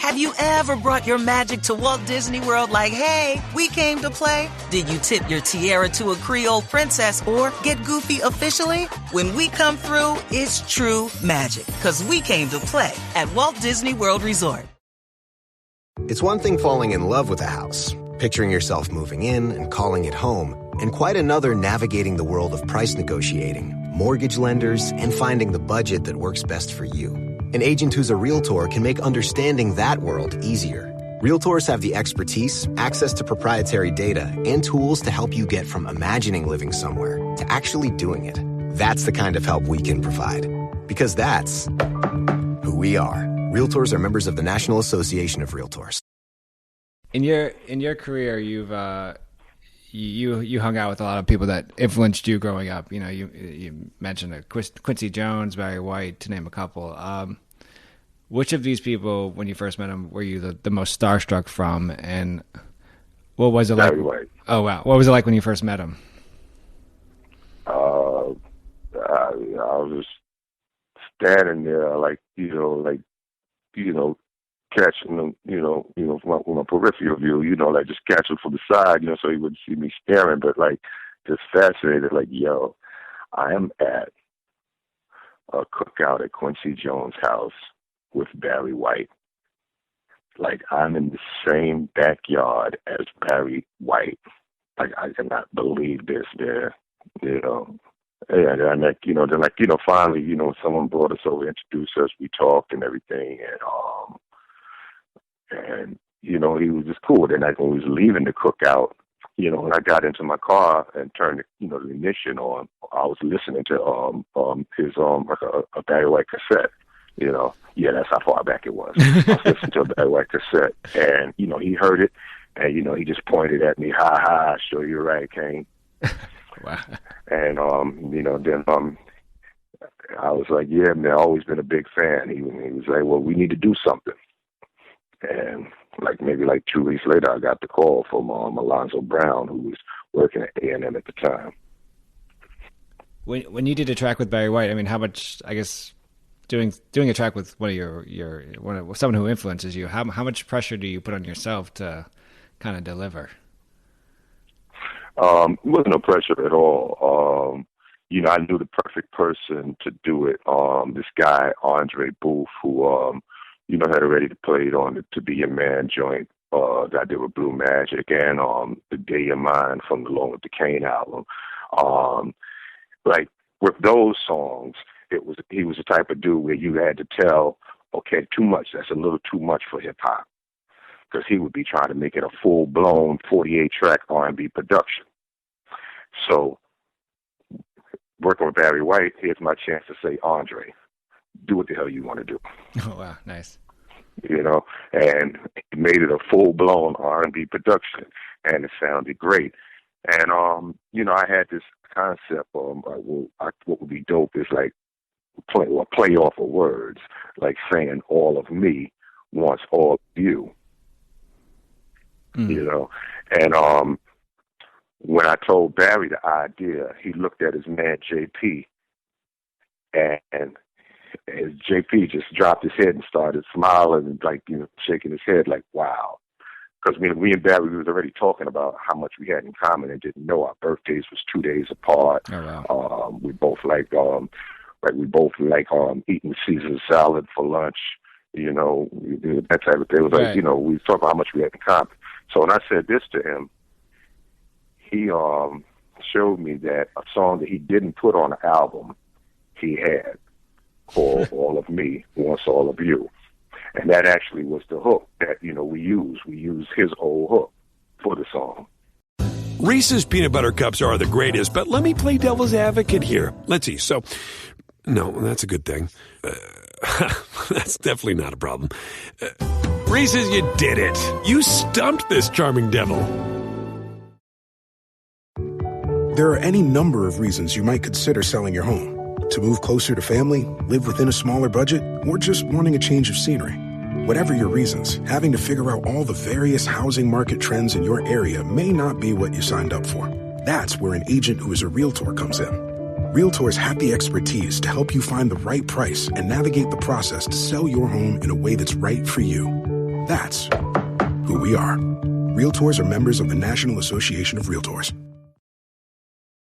Have you ever brought your magic to Walt Disney World like, hey, we came to play? Did you tip your tiara to a Creole princess or get goofy officially? When we come through, it's true magic, because we came to play at Walt Disney World Resort. It's one thing falling in love with a house, picturing yourself moving in and calling it home, and quite another navigating the world of price negotiating, mortgage lenders, and finding the budget that works best for you. An agent who's a Realtor can make understanding that world easier. Realtors have the expertise, access to proprietary data, and tools to help you get from imagining living somewhere to actually doing it. That's the kind of help we can provide. Because that's who we are. Realtors are members of the National Association of Realtors. In your career, you've you hung out with a lot of people that influenced you growing up. You know, you mentioned Quincy Jones, Barry White, to name a couple. Which of these people, when you first met them, were you the most starstruck from, and what was it like? Barry White. Oh wow, what was it like when you first met him? I was standing there, catching them, from my peripheral view, just catch him from the side, so he wouldn't see me staring, but just fascinated, yo, I am at a cookout at Quincy Jones' house with Barry White. I'm in the same backyard as Barry White. I cannot believe this, man. And finally, someone brought us over, introduced us, we talked and everything, and he was just cool. Then when we was leaving the cookout, when I got into my car and turned the ignition on, I was listening to his a Barry White cassette. Yeah, that's how far back it was. I was listening to a Barry White cassette, and he heard it, and he just pointed at me, ha ha, sure you're right, Kane. Wow. And then I was like, yeah, man, I've always been a big fan. He was like, well, we need to do something. And maybe 2 weeks later, I got the call from Alonzo Brown, who was working at A&M at the time. When you did a track with Barry White, I mean, how much, I guess, doing a track with one of someone who influences you, how much pressure do you put on yourself to kind of deliver? It wasn't no pressure at all. I knew the perfect person to do it. This guy, Andre Booth, who, had already played on the To Be Your Man joint that I did with Blue Magic, and The Day You're Mine from the Long with the Kane album. With those songs, he was the type of dude where you had to tell, okay, too much. That's a little too much for hip hop, because he would be trying to make it a full blown 48-track R&B production. So, working with Barry White, here's my chance to say, Andre, do what the hell you want to do. Oh wow, nice. And he made it a full blown R&B production, and it sounded great. And I had this concept what would be dope is play off of words, saying all of me wants all of you. And when I told Barry the idea, he looked at his man JP, and as JP just dropped his head and started smiling and shaking his head wow. Because me and Barry, we was already talking about how much we had in common and didn't know our birthdays was 2 days apart. Oh, wow. We both eating Caesar salad for lunch, that type of thing. It was right. we was talking about how much we had in common. So when I said this to him, he showed me that a song that he didn't put on the album, he had, called All of Me Wants All of You. And that actually was the hook that, we used. We used his old hook for the song. Reese's peanut butter cups are the greatest, but let me play devil's advocate here. Let's see. So, no, that's a good thing. That's definitely not a problem. Reese's, you did it. You stumped this charming devil. There are any number of reasons you might consider selling your home. To move closer to family, live within a smaller budget, or just wanting a change of scenery. Whatever your reasons, having to figure out all the various housing market trends in your area may not be what you signed up for. That's where an agent who is a Realtor comes in. Realtors have the expertise to help you find the right price and navigate the process to sell your home in a way that's right for you. That's who we are. Realtors are members of the National Association of Realtors.